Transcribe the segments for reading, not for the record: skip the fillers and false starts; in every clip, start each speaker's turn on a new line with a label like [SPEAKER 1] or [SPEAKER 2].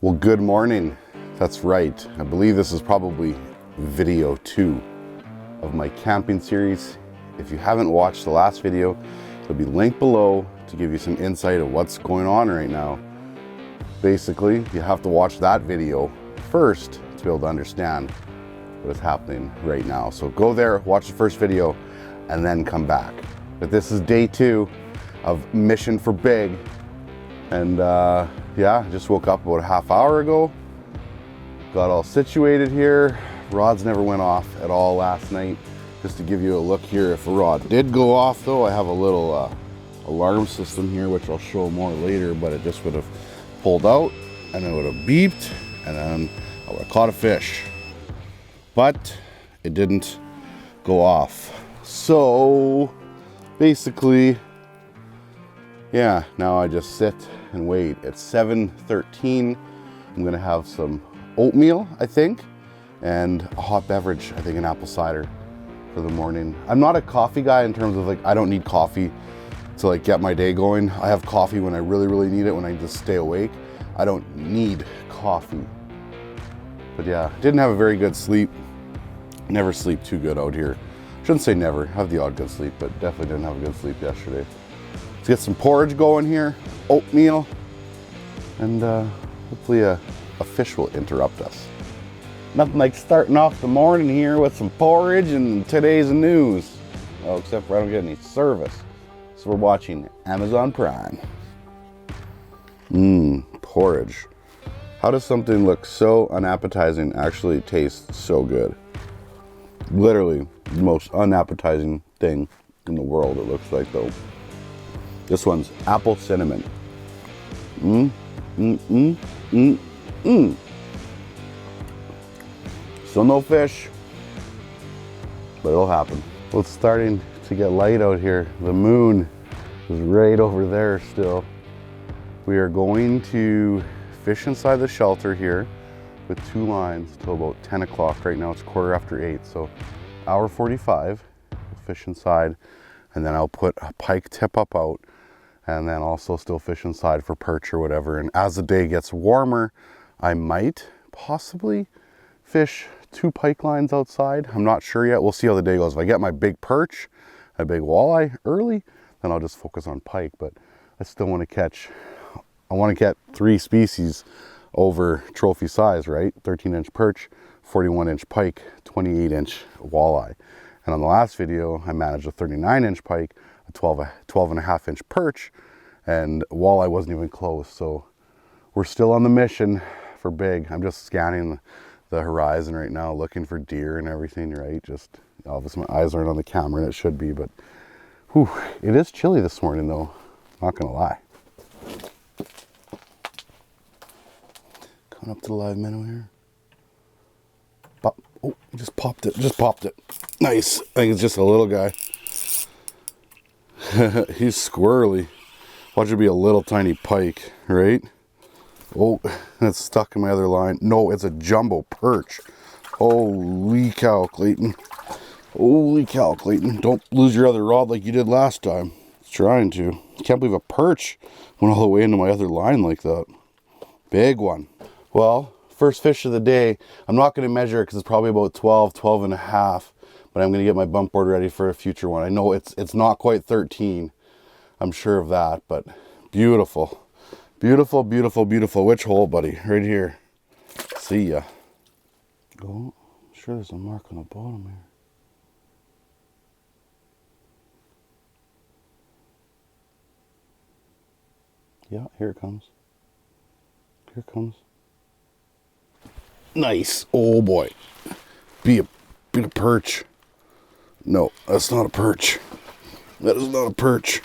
[SPEAKER 1] Well, good morning. That's right. I believe this is probably video 2 of my camping series. If you haven't watched the last video, it'll be linked below to give you some insight of what's going on right now. Basically, you have to watch that video first to be able to understand what is happening right now. So go there, watch the first video, and then come back. But this is day 2 of Mission for Big. And yeah, just woke up about a half hour ago. Got all situated here. Rods never went off at all last night. Just to give you a look here, if a rod did go off though, I have a little alarm system here, which I'll show more later, but it just would have pulled out and it would have beeped and then I would have caught a fish. But it didn't go off. So basically, yeah, now I just sit and wait. It's 7:13. I'm gonna have some oatmeal, I think, and a hot beverage, I think an apple cider for the morning. I'm not a coffee guy in terms of like, I don't need coffee to like get my day going. I have coffee when I really need it, when I just stay awake. I don't need coffee. But yeah, didn't have a very good sleep. Never sleep too good out here. Shouldn't say never, have the odd good sleep, but definitely didn't have a good sleep yesterday. Let's get some porridge going here, oatmeal, and hopefully a fish will interrupt us. Nothing like starting off the morning here with some porridge and today's news. Oh, except for I don't get any service. So we're watching Amazon Prime. Porridge. How does something look so unappetizing actually taste so good? Literally the most unappetizing thing in the world, it looks like though. This one's apple cinnamon. Still no fish, but it'll happen. Well, it's starting to get light out here. The moon is right over there still. We are going to fish inside the shelter here with 2 lines till about 10 o'clock. Right now it's 8:15, so hour 45, we'll fish inside, and then I'll put a pike tip up out, and then also still fish inside for perch or whatever. And as the day gets warmer, I might possibly fish 2 pike lines outside. I'm not sure yet. We'll see how the day goes. If I get my big perch, a big walleye early, then I'll just focus on pike. But I still want to catch, I want to get 3 species over trophy size, right? 13-inch perch, 41-inch pike, 28-inch walleye. And on the last video, I managed a 39-inch pike, a 12.5-inch perch, and walleye wasn't even close. So we're still on the mission for big. I'm just scanning the horizon right now, looking for deer and everything, right? Just obviously my eyes aren't on the camera, and it should be, but whew, it is chilly this morning though, not gonna lie. Coming up to the live minnow here. Pop. Oh, just popped it, Nice. I think it's just a little guy. He's squirrely. Watch it be a little tiny pike, right? Oh, that's stuck in my other line. No, it's a jumbo perch. Holy cow, Clayton. Holy cow, Clayton. Don't lose your other rod like you did last time. Trying to. Can't believe a perch went all the way into my other line like that. Big one. Well, first fish of the day. I'm not going to measure it because it's probably about 12 and a half. But I'm going to get my bump board ready for a future one. I know it's not quite 13. I'm sure of that, but beautiful. Beautiful, beautiful, beautiful. Which hole, buddy? Right here. See ya. Oh, I'm sure there's a mark on the bottom here. Yeah, here it comes. Here it comes. Nice. Oh boy. Be a perch. No, that's not a perch. That is not a perch.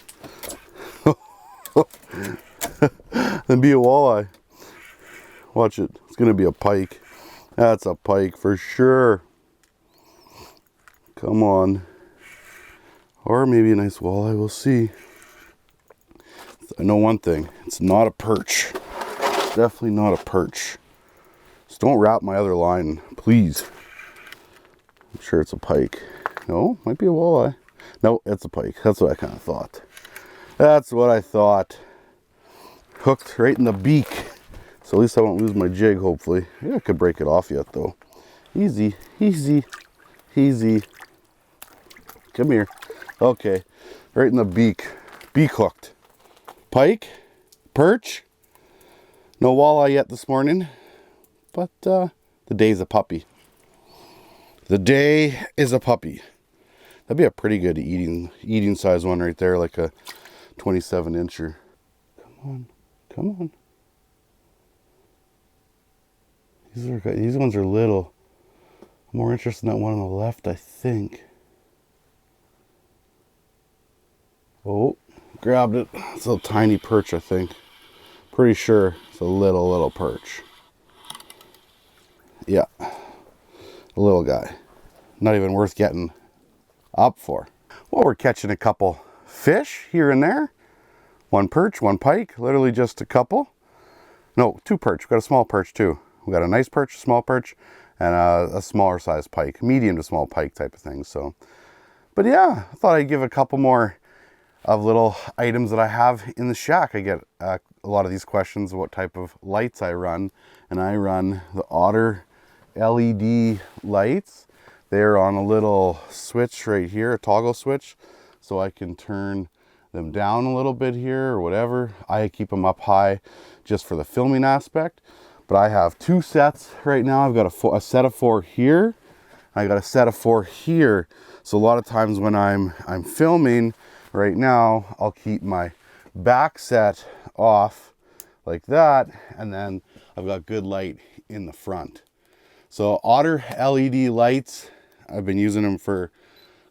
[SPEAKER 1] Then be a walleye. Watch it. It's gonna be a pike. That's a pike for sure. Come on. Or maybe a nice walleye. We'll see. I know one thing. It's not a perch. It's definitely not a perch. Just don't wrap my other line, please. I'm sure it's a pike. No, might be a walleye. No, it's a pike. That's what I kind of thought. That's what I thought. Hooked right in the beak. So at least I won't lose my jig, hopefully. Yeah, I could break it off yet though. Easy, easy, easy. Come here. Okay, right in the beak. Beak hooked. Pike, perch. No walleye yet this morning, but the day's a puppy. The day is a puppy. That'd be a pretty good eating size one right there, like a 27 incher. Come on, come on. These ones are little. I'm more interested in that one on the left, I think. Oh, grabbed it. It's a little tiny perch, I think. Pretty sure it's a little perch. Yeah, a little guy. Not even worth getting up for. Well, we're catching a couple fish here and there. One perch, one pike, literally just a couple. No, two perch. We've got a small perch too. We got a nice perch, a small perch, and a smaller size pike, medium to small pike type of thing. So, but yeah, I thought I'd give a couple more of little items that I have in the shack. I get a lot of these questions of what type of lights I run, and I run the Otter LED lights. They're on a little switch right here, a toggle switch, so I can turn them down a little bit here or whatever. I keep them up high just for the filming aspect. But I have two sets right now. I've got a set of 4 here. I got a set of 4 here. So a lot of times when I'm filming right now, I'll keep my back set off like that, and then I've got good light in the front. So Otter LED lights, I've been using them for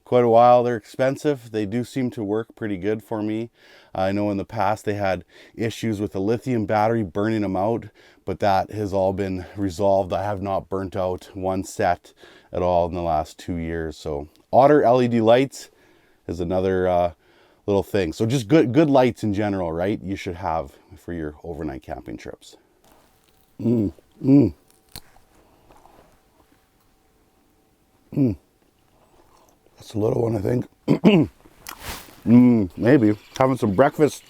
[SPEAKER 1] quite a while. They're expensive. They do seem to work pretty good for me. I know in the past they had issues with the lithium battery burning them out, but that has all been resolved. I have not burnt out one set at all in the last 2 years. So Otter LED lights is another little thing. So just good lights in general, right? You should have for your overnight camping trips. That's a little one, I think. Maybe. Having some breakfast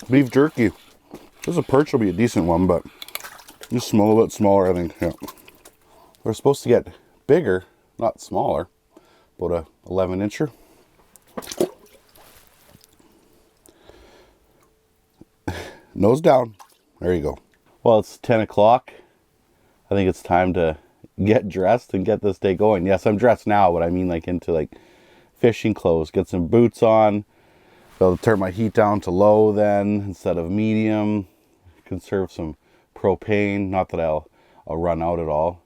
[SPEAKER 1] beef jerky. This a perch will be a decent one, but just a little bit smaller, I think. Yeah. They're supposed to get bigger, not smaller. About a 11 incher. Nose down. There you go. Well, it's 10 o'clock. I think it's time to get dressed and get this day going. Yes, I'm dressed now, but I mean like into like fishing clothes. Get some boots on. I'll turn my heat down to low then instead of medium. Conserve some propane. Not that I'll run out at all.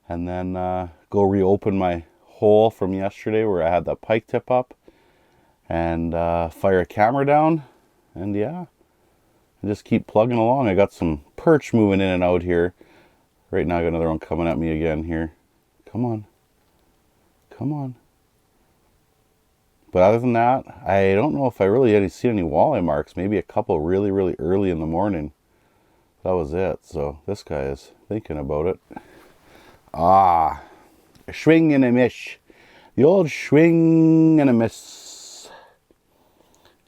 [SPEAKER 1] And then go reopen my hole from yesterday where I had that pike tip up. And fire a camera down. And yeah, and just keep plugging along. I got some perch moving in and out here. Right now I got another one coming at me again here. Come on. Come on. But other than that, I don't know if I really see any walleye marks. Maybe a couple really early in the morning. That was it. So this guy is thinking about it. Ah, a swing and a miss. The old swing and a miss.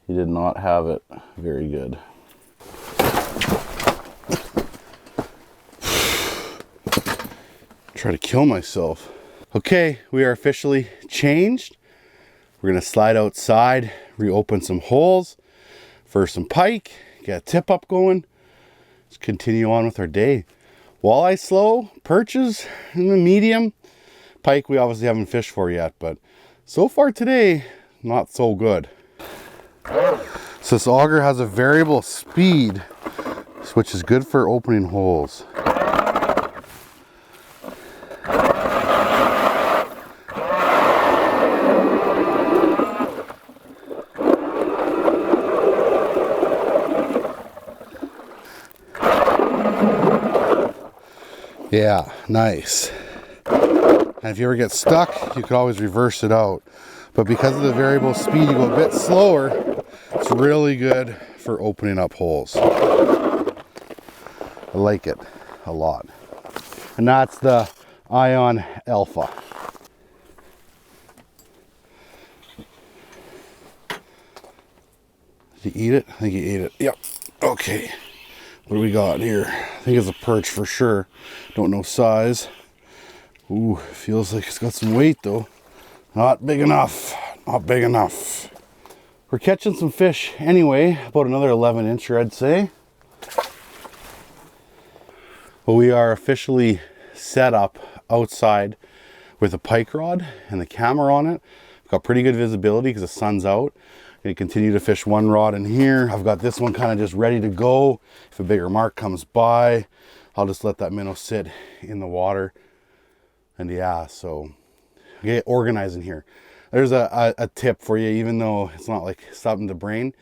[SPEAKER 1] He did not have it very good. Try to kill myself. Okay, we are officially changed. We're gonna slide outside, reopen some holes for some pike, get a tip up going. Let's continue on with our day. Walleye slow, perches in the medium. Pike we obviously haven't fished for yet, but so far today, not so good. So this auger has a variable speed, which is good for opening holes. Yeah, nice. And if you ever get stuck, you could always reverse it out. But because of the variable speed, you go a bit slower. It's really good for opening up holes. I like it a lot. And that's the Ion Alpha. Did he eat it? I think he ate it. Yep. Okay. What do we got here? I think it's a perch for sure. Don't know size. Ooh, feels like it's got some weight though. Not big enough. Not big enough. We're catching some fish anyway. About another 11-incher, I'd say. Well, we are officially set up outside with a pike rod and the camera on it. I've got pretty good visibility because the sun's out. I'm going to continue to fish one rod in here. I've got this one kind of just ready to go. If a bigger mark comes by, I'll just let that minnow sit in the water. And yeah, so get organizing here. There's a tip for you, even though it's not like something to brain.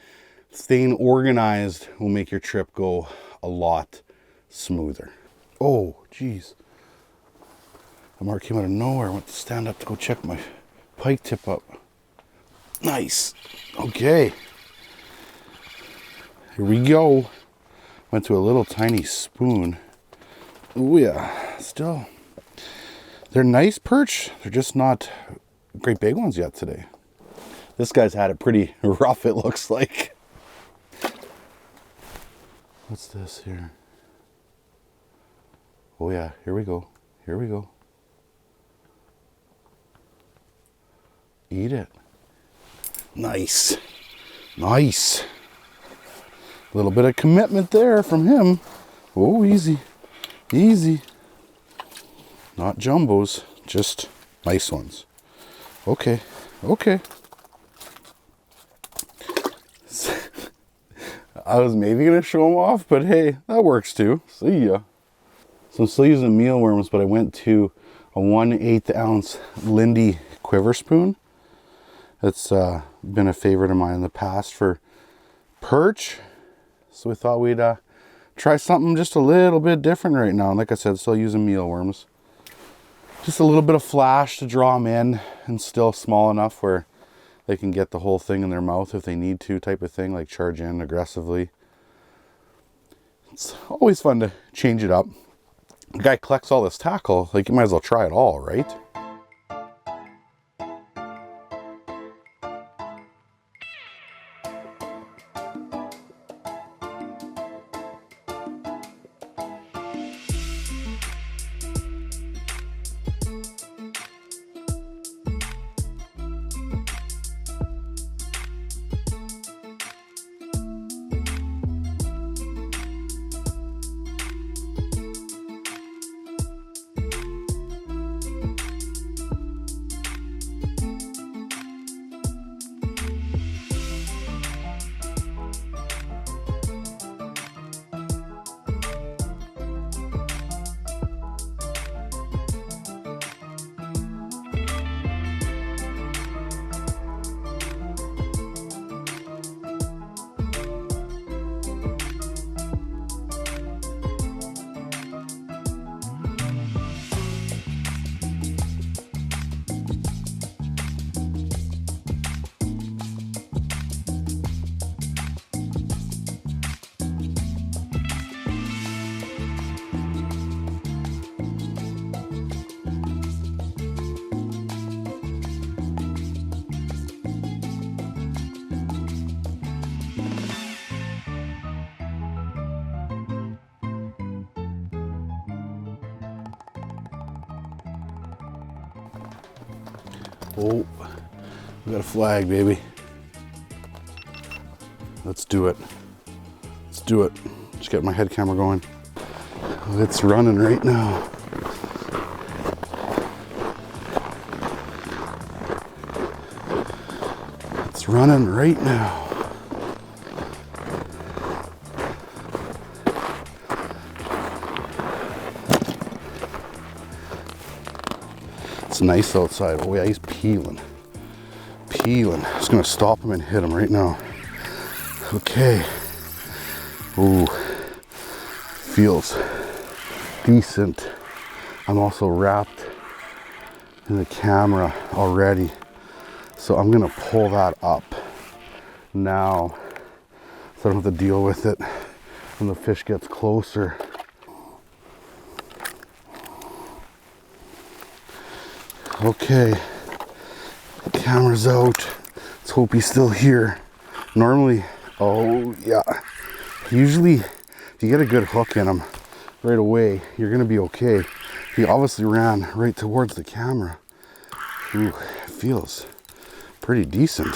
[SPEAKER 1] Staying organized will make your trip go a lot smoother. Oh, geez. The mark came out of nowhere. I went to stand up to go check my pike tip up. Nice. Okay. Here we go. Went to a little tiny spoon. Oh yeah. Still. They're nice perch. They're just not great big ones yet today. This guy's had it pretty rough, it looks like. What's this here? Oh yeah. Here we go. Here we go. Eat it. Nice. Nice. A little bit of commitment there from him. Oh, easy. Easy. Not jumbos, just nice ones. Okay. Okay. I was maybe going to show them off, but hey, that works too. See ya. So I'm still using mealworms, but I went to a 1/8 ounce Lindy quiver spoon. It's been a favorite of mine in the past for perch. So we thought we'd try something just a little bit different right now. And like I said, still using mealworms. Just a little bit of flash to draw them in, and still small enough where they can get the whole thing in their mouth if they need to, type of thing, like charge in aggressively. It's always fun to change it up. The guy collects all this tackle, like you might as well try it all, right? Oh, we got a flag, baby. Let's do it. Let's do it. Just get my head camera going. It's running right now. It's running right now. It's nice outside. Oh yeah, he's peeling. Peeling. Just gonna stop him and hit him right now. Okay. Ooh. Feels decent. I'm also wrapped in the camera already. So I'm gonna pull that up now so I don't have to deal with it when the fish gets closer. Okay, camera's out. Let's hope he's still here. Normally, oh yeah, he usually if you get a good hook in him right away, you're gonna be okay. He obviously ran right towards the camera. Ooh, it feels pretty decent.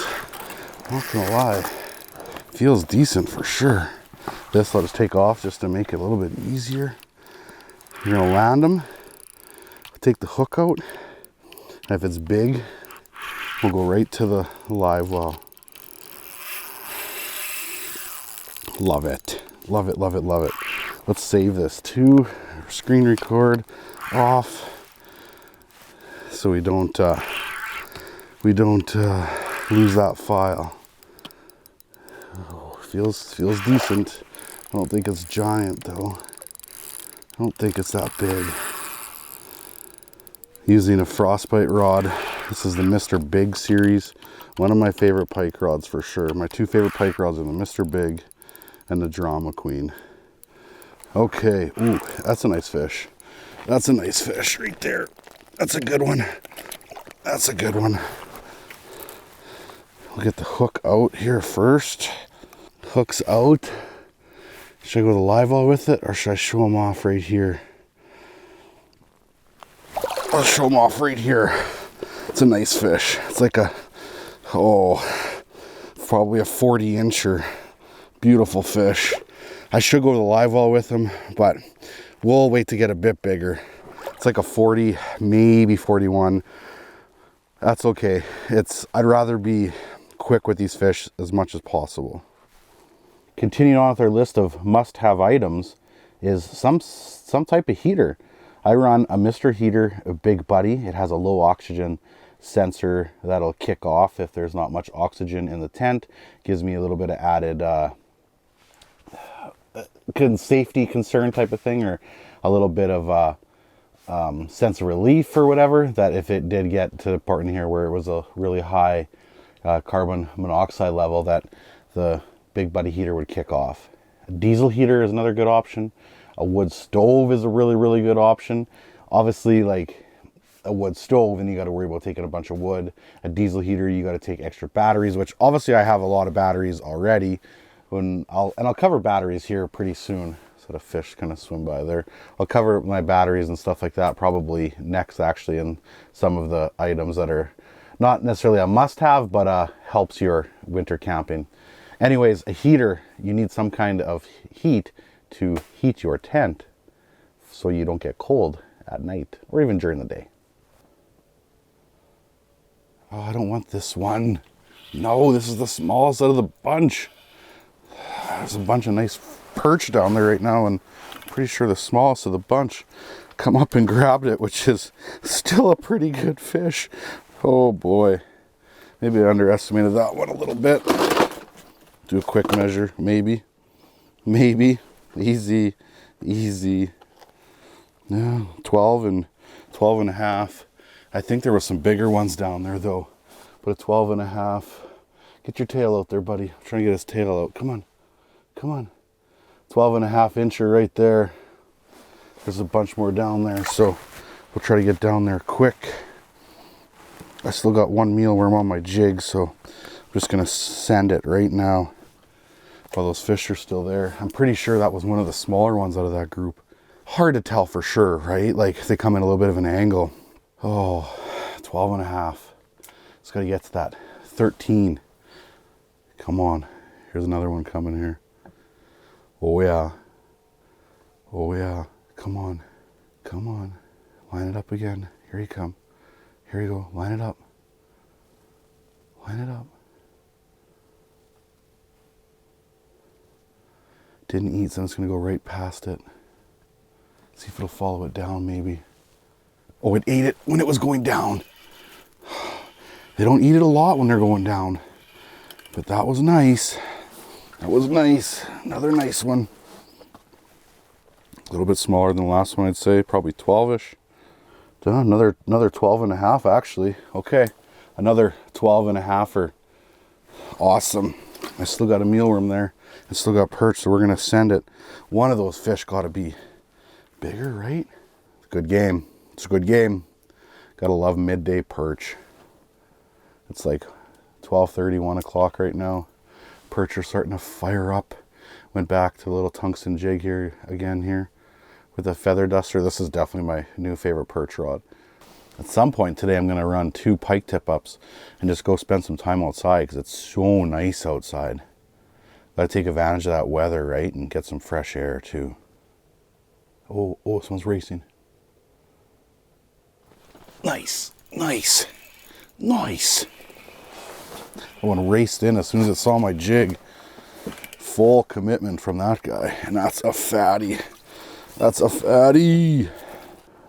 [SPEAKER 1] Not gonna lie, feels decent for sure. This I'll just take off just to make it a little bit easier. You're gonna land them, take the hook out, and if it's big, we'll go right to the live well. Love it, love it, love it, love it. Let's save this too. Screen record off so we don't lose that file. Oh, feels decent. I don't think it's giant though. I don't think it's that big. Using a Frostbite rod. This is the Mr. Big series. One of my favorite pike rods for sure. My two favorite pike rods are the Mr. Big and the Drama Queen. Okay, ooh, that's a nice fish. That's a nice fish right there. That's a good one. That's a good one. We'll get the hook out here first. Hook's out. Should I go to the live well with it, or should I show them off right here? I'll show them off right here. It's a nice fish. It's like a, probably a 40-incher. Beautiful fish. I should go to the live well with him, but we'll wait to get a bit bigger. It's like a 40, maybe 41. That's okay. I'd rather be quick with these fish as much as possible. Continuing on with our list of must-have items is some type of heater. I run a Mr. Heater, a Big Buddy. It has a low oxygen sensor that'll kick off if there's not much oxygen in the tent. Gives me a little bit of added safety concern type of thing, or a little bit of sense of relief or whatever, that if it did get to the part in here where it was a really high carbon monoxide level, that the Big Buddy heater would kick off. A diesel heater is another good option. A wood stove is a really, really good option. Obviously, like a wood stove, and you got to worry about taking a bunch of wood. A diesel heater, you got to take extra batteries, which obviously I have a lot of batteries already. I'll cover batteries here pretty soon. So the fish kind of swim by there. I'll cover my batteries and stuff like that probably next, actually, in some of the items that are not necessarily a must-have, but helps your winter camping. Anyways, a heater, you need some kind of heat to heat your tent so you don't get cold at night or even during the day. Oh, I don't want this one. No, this is the smallest out of the bunch. There's a bunch of nice perch down there right now, and I'm pretty sure the smallest of the bunch come up and grabbed it, which is still a pretty good fish. Oh boy, maybe I underestimated that one a little bit. Do a quick measure, maybe, easy. No, 12 and a half. I think there were some bigger ones down there though, but a 12 and a half. Get your tail out there, buddy. I'm trying to get his tail out. Come on. 12 and a half incher right there. There's a bunch more down there, so we'll try to get down there quick. I still got one mealworm on my jig, so I'm just gonna send it right now while those fish are still there. I'm pretty sure that was one of the smaller ones out of that group. Hard to tell for sure, right? Like they come in a little bit of an angle. Oh, 12 and a half. Just gotta get to that 13. Come on. Here's another one coming here. Oh yeah. Come on. Line it up again. Here you come. Here you go. Line it up. Didn't eat, so I'm just gonna go right past it. See if it'll follow it down maybe. Oh, it ate it when it was going down. They don't eat it a lot when they're going down. But that was nice. Another nice one. A little bit smaller than the last one, I'd say. Probably 12-ish. Another 12 and a half, actually. Okay. Another 12 and a halfer. Awesome. I still got a mealworm there. I still got perch, so we're going to send it. One of those fish got to be bigger, right? It's a good game. Gotta love midday perch. It's like 12:30, 1 o'clock right now. Perch are starting to fire up. Went back to a little tungsten jig here again here with a feather duster. This is definitely my new favorite perch rod. At some point today, I'm gonna run 2 pike tip ups and just go spend some time outside because it's so nice outside. Gotta take advantage of that weather, right? And get some fresh air too. Oh, someone's racing. Nice, nice, nice. I went raced in as soon as it saw my jig. Full commitment from that guy, and that's a fatty. That's a fatty.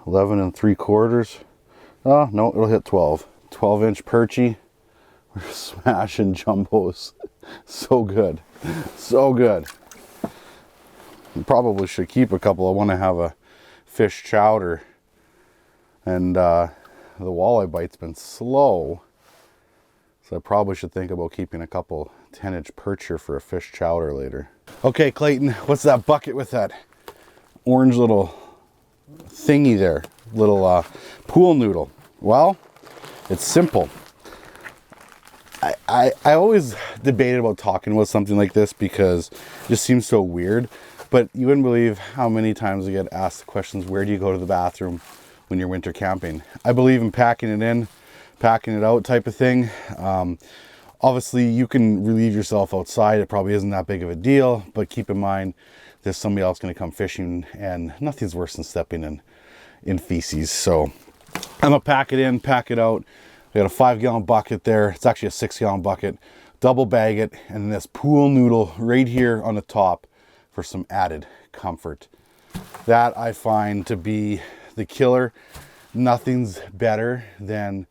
[SPEAKER 1] 11 3/4. Oh no, it'll hit 12. 12-inch perchy. We're smashing jumbos. So good, so good. Probably should keep a couple. I want to have a fish chowder, and the walleye bite's been slow, so I probably should think about keeping a couple 10-inch perch here for a fish chowder later. Okay, Clayton, what's that bucket with that orange little thingy there? Little pool noodle. Well, it's simple. I always debated about talking about something like this because it just seems so weird, but you wouldn't believe how many times I get asked the questions, where do you go to the bathroom when you're winter camping? I believe in packing it in, packing it out type of thing. Obviously you can relieve yourself outside. It probably isn't that big of a deal, but keep in mind there's somebody else going to come fishing, and nothing's worse than stepping in feces. So I'm gonna pack it in, pack it out. We got a 5-gallon bucket there. It's actually a 6-gallon bucket. Double bag it, and then this pool noodle right here on the top for some added comfort. That I find to be the killer. Nothing's better than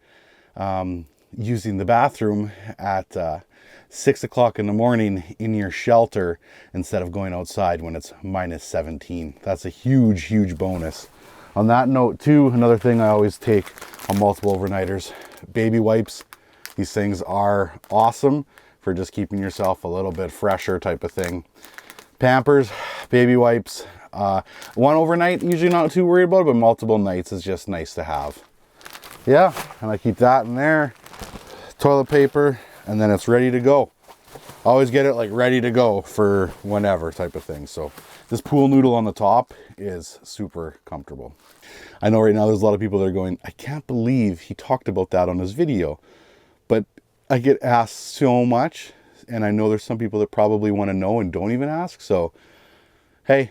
[SPEAKER 1] using the bathroom at 6 o'clock in the morning in your shelter instead of going outside when it's minus 17. That's a huge, huge bonus. On that note too, another thing I always take on multiple overnighters, baby wipes. These things are awesome for just keeping yourself a little bit fresher type of thing. Pampers, baby wipes. One overnight, usually not too worried about it, but multiple nights is just nice to have. Yeah, and I keep that in there. Toilet paper, and then it's ready to go. Always get it like ready to go for whenever type of thing. So this pool noodle on the top is super comfortable. I know right now there's a lot of people that are going, I can't believe he talked about that on his video. But I get asked so much, and I know there's some people that probably want to know and don't even ask. So, hey,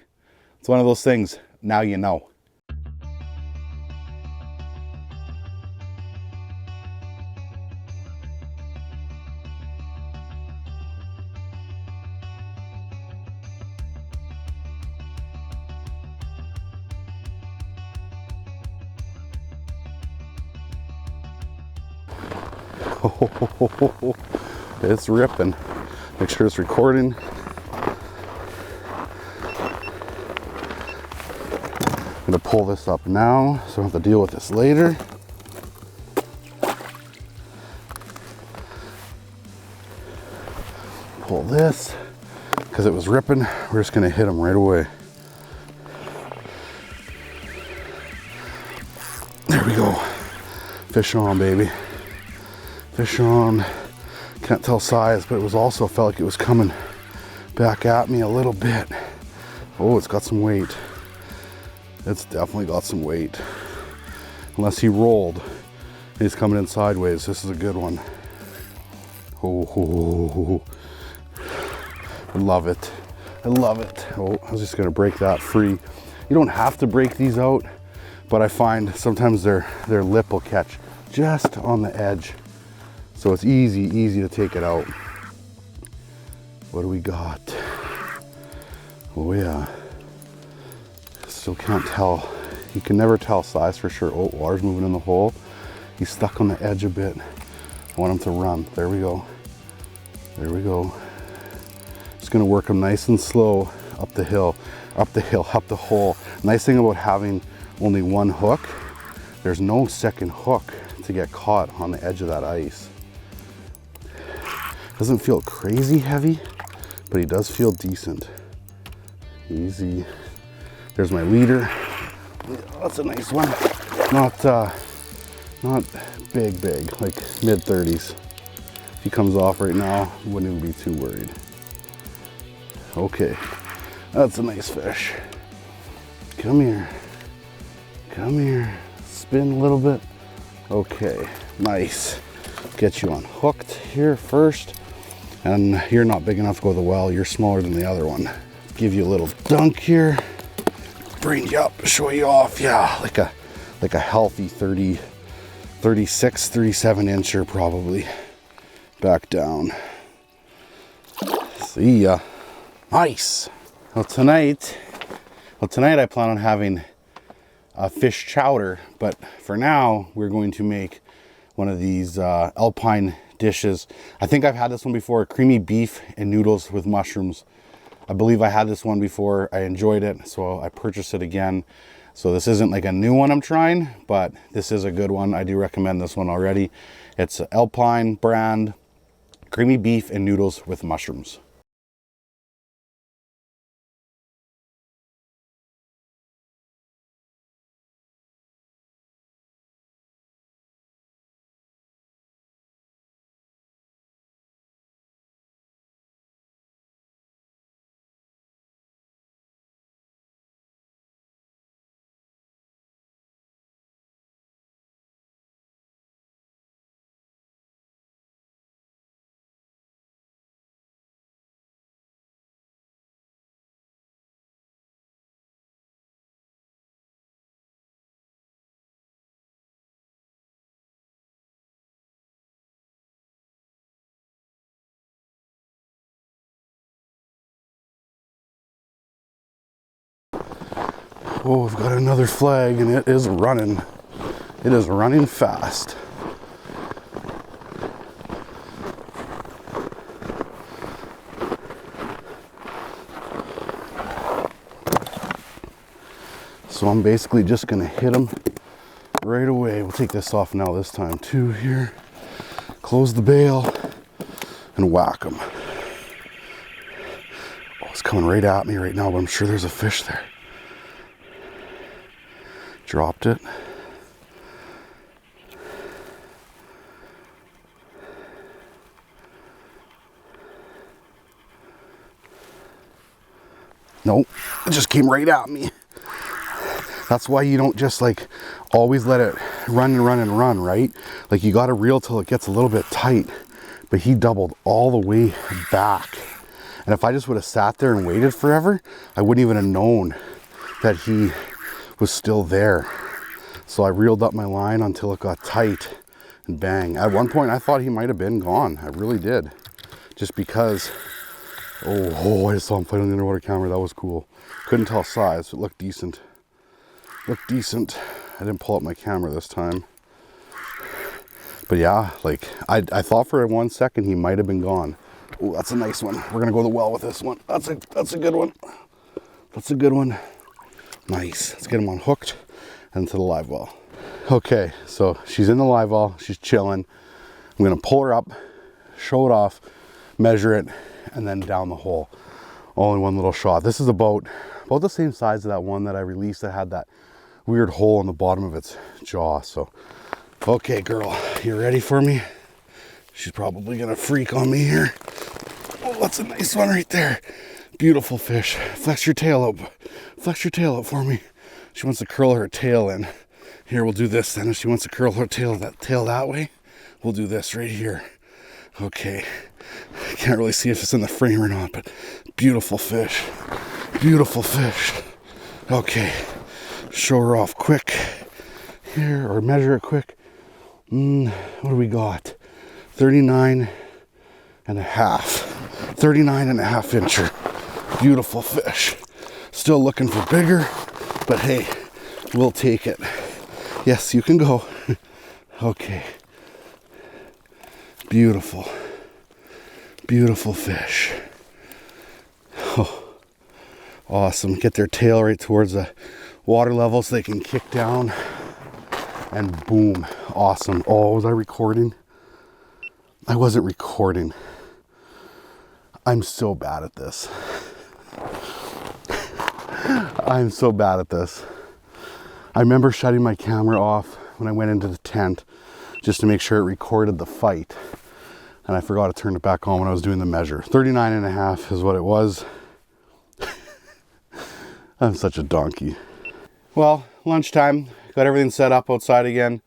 [SPEAKER 1] it's one of those things. Now you know. Oh, it's ripping. Make sure it's recording. I'm gonna pull this up now so I don't have to deal with this later. Pull this because it was ripping. We're just gonna hit them right away. There we go. Fish on, baby. Fish on. Can't tell size, but it was also felt like it was coming back at me a little bit. Oh, it's got some weight. It's definitely got some weight. Unless he rolled and he's coming in sideways. This is a good one. Oh, I love it. I love it. Oh, I was just gonna break that free. You don't have to break these out, but I find sometimes their lip will catch just on the edge. So it's easy to take it out. What do we got? Oh yeah. Still can't tell. You can never tell size for sure. Oh, water's moving in the hole. He's stuck on the edge a bit. I want him to run. There we go. There we go. Just gonna work him nice and slow up the hill, up the hole. Nice thing about having only one hook, there's no second hook to get caught on the edge of that ice. Doesn't feel crazy heavy, but he does feel decent. Easy. There's my leader. That's a nice one. Not big, like mid-30s. If he comes off right now, wouldn't even be too worried. Okay, that's a nice fish. Come here. Come here. Spin a little bit. Okay, nice. Get you unhooked here first. And you're not big enough to go to the well. You're smaller than the other one. Give you a little dunk here. Bring you up, show you off. Yeah, like a healthy 36, 37 incher probably. Back down. See ya. Nice. Well, tonight I plan on having a fish chowder, but for now we're going to make one of these alpine dishes. I think I've had this one before, creamy beef and noodles with mushrooms. I believe I had this one before. I enjoyed it, so I purchased it again. So this isn't like a new one I'm trying, but this is a good one. I do recommend this one already. It's Alpine brand, creamy beef and noodles with mushrooms. Oh, we've got another flag and it is running. It is running fast. So I'm basically just gonna hit them right away. We'll take this off now this time too here. Close the bail and whack them. Oh, it's coming right at me right now, but I'm sure there's a fish there. Dropped it. Nope, it just came right at me. That's why you don't just like always let it run and run and run, right? Like you gotta reel till it gets a little bit tight. But he doubled all the way back. And if I just would have sat there and waited forever, I wouldn't even have known that he was still there. So I reeled up my line until it got tight and bang. At one point I thought he might have been gone. I really did. Just because, oh, I just saw him fight on the underwater camera. That was cool. Couldn't tell size, but it looked decent. Looked decent. I didn't pull up my camera this time. But yeah, like I thought for 1 second he might have been gone. Oh, that's a nice one. We're gonna go to the well with this one. That's a good one. That's a good one. Nice. Let's get him unhooked and to the live well. Okay, so she's in the live well. She's chilling. I'm gonna pull her up, show it off, measure it, and then down the hole. All in one little shot. This is about the same size of that one that I released that had that weird hole in the bottom of its jaw. So, okay, girl, you ready for me? She's probably gonna freak on me here. Oh, that's a nice one right there. Beautiful fish. Flex your tail up. Flex your tail up for me. She wants to curl her tail in. Here, we'll do this then. If she wants to curl her tail that way, we'll do this right here. Okay. I can't really see if it's in the frame or not, but beautiful fish. Beautiful fish. Okay. Show her off quick here, or measure it quick. What do we got? 39 and a half. 39 and a half incher. Beautiful fish. Still looking for bigger, but hey, we'll take it. Yes, you can go. Okay. Beautiful. Beautiful fish. Oh, awesome. Get their tail right towards the water level so they can kick down. And boom. Awesome. Oh, was I recording? I wasn't recording. I'm so bad at this. I'm so bad at this. I remember shutting my camera off when I went into the tent just to make sure it recorded the fight. And I forgot to turn it back on when I was doing the measure. 39 and a half is what it was. I'm such a donkey. Well, lunchtime. Got everything set up outside again.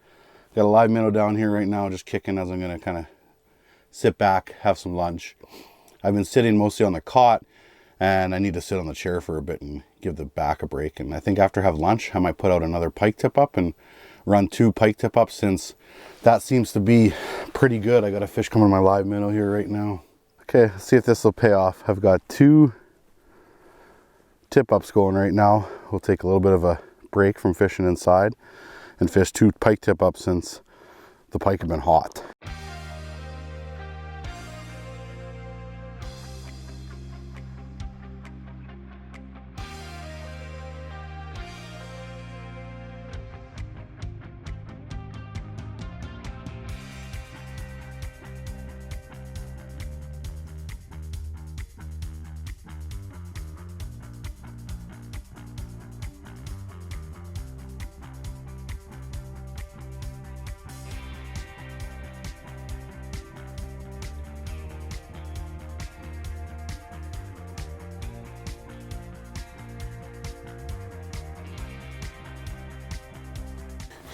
[SPEAKER 1] Got a live minnow down here right now, just kicking as I'm gonna kind of sit back, have some lunch. I've been sitting mostly on the cot, and I need to sit on the chair for a bit and give the back a break. And I think after I have lunch, I might put out another pike tip up and run 2 pike tip ups, since that seems to be pretty good. I got a fish coming to my live minnow here right now. Okay, let's see if this will pay off. I've got 2 tip ups going right now. We'll take a little bit of a break from fishing inside and fish 2 pike tip ups since the pike have been hot.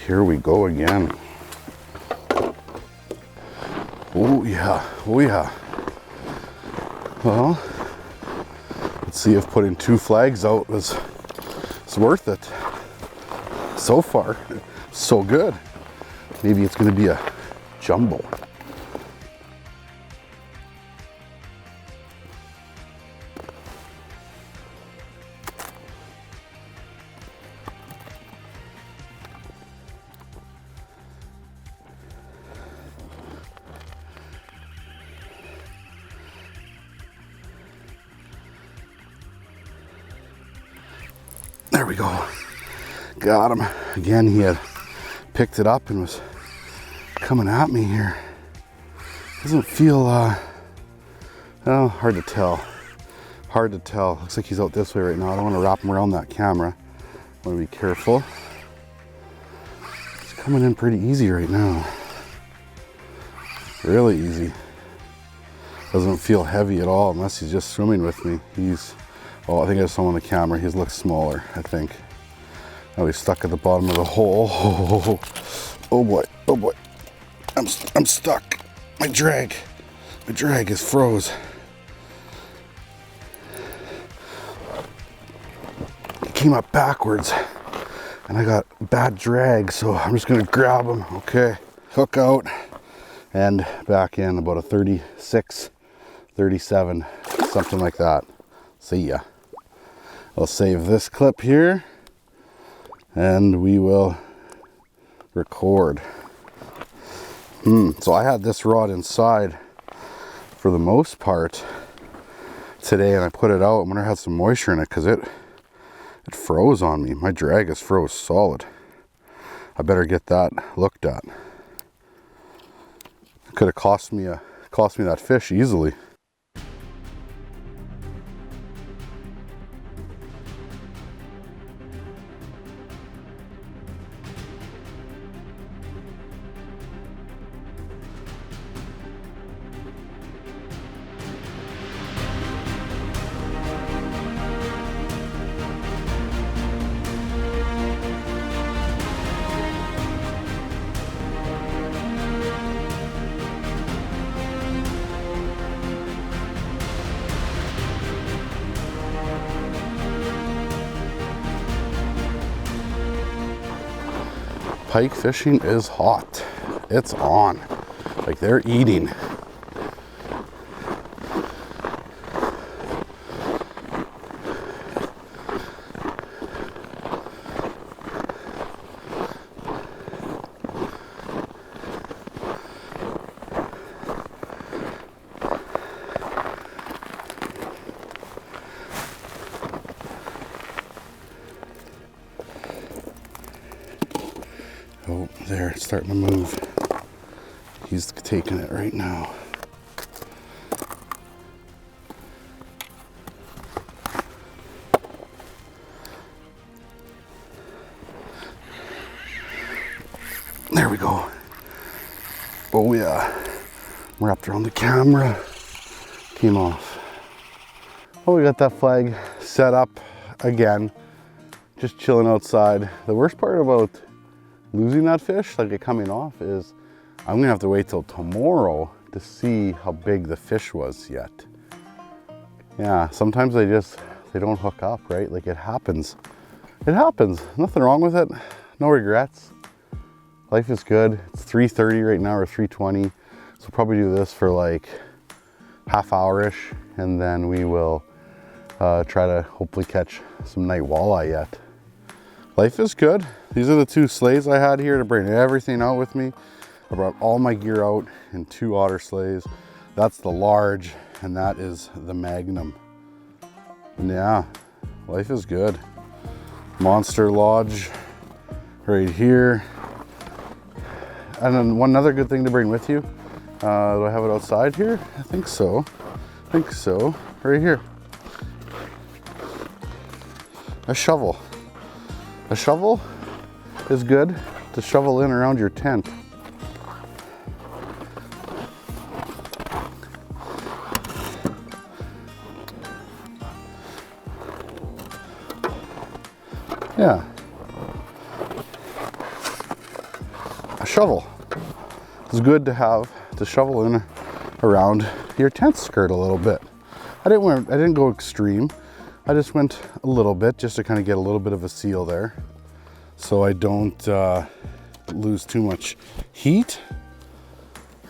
[SPEAKER 1] Here we go again. Oh yeah, oh yeah. Well, let's see if putting 2 flags out was worth it. So far, so good. Maybe it's gonna be a jumbo. There we go. Got him. Again, he had picked it up and was coming at me here. Doesn't feel, well, hard to tell. Hard to tell. Looks like he's out this way right now. I don't want to wrap him around that camera. I want to be careful. He's coming in pretty easy right now. Really easy. Doesn't feel heavy at all unless he's just swimming with me. He's, oh, I think I saw him on the camera. He looks smaller, I think. Oh, he's stuck at the bottom of the hole. Oh boy, oh boy. I'm stuck. My drag is froze. He came up backwards and I got bad drag, so I'm just gonna grab him. Okay, hook out and back in about a 36, 37, something like that. See ya. I'll save this clip here and we will record. So I had this rod inside for the most part today and I put it out. I'm gonna have some moisture in it because it froze on me. My drag is froze solid. I better get that looked at. It could have cost me that fish easily. Pike fishing is hot. It's on. Like they're eating. Oh, there, it's starting to move. He's taking it right now. There we go. Oh yeah. Wrapped around the camera. Came off. Oh, we got that flag set up again. just chilling outside. The worst part about losing that fish, like it coming off, is I'm gonna have to wait till tomorrow to see how big the fish was yet. Yeah, sometimes they don't hook up, right? Like it happens. It happens, nothing wrong with it. No regrets. Life is good. It's 3:30 right now, or 3:20. So we'll probably do this for like half hour-ish, and then we will try to hopefully catch some night walleye yet. Life is good. These are the 2 sleighs I had here to bring everything out with me. I brought all my gear out in 2 otter sleighs. That's the large, and that is the Magnum. And yeah, life is good. Monster Lodge right here. And then one other good thing to bring with you. Do I have it outside here? I think so. I think so. Right here. A shovel. A shovel is good to shovel in around your tent. Yeah. A shovel. It's good to have to shovel in around your tent skirt a little bit. I didn't go extreme. I just went a little bit just to kind of get a little bit of a seal there, so I don't lose too much heat.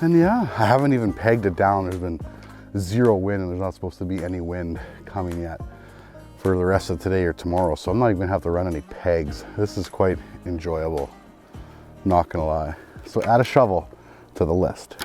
[SPEAKER 1] And yeah, I haven't even pegged it down. There's been 0 wind, and there's not supposed to be any wind coming yet for the rest of today or tomorrow, so I'm not even gonna have to run any pegs. This is quite enjoyable, not gonna lie. So add a shovel to the list.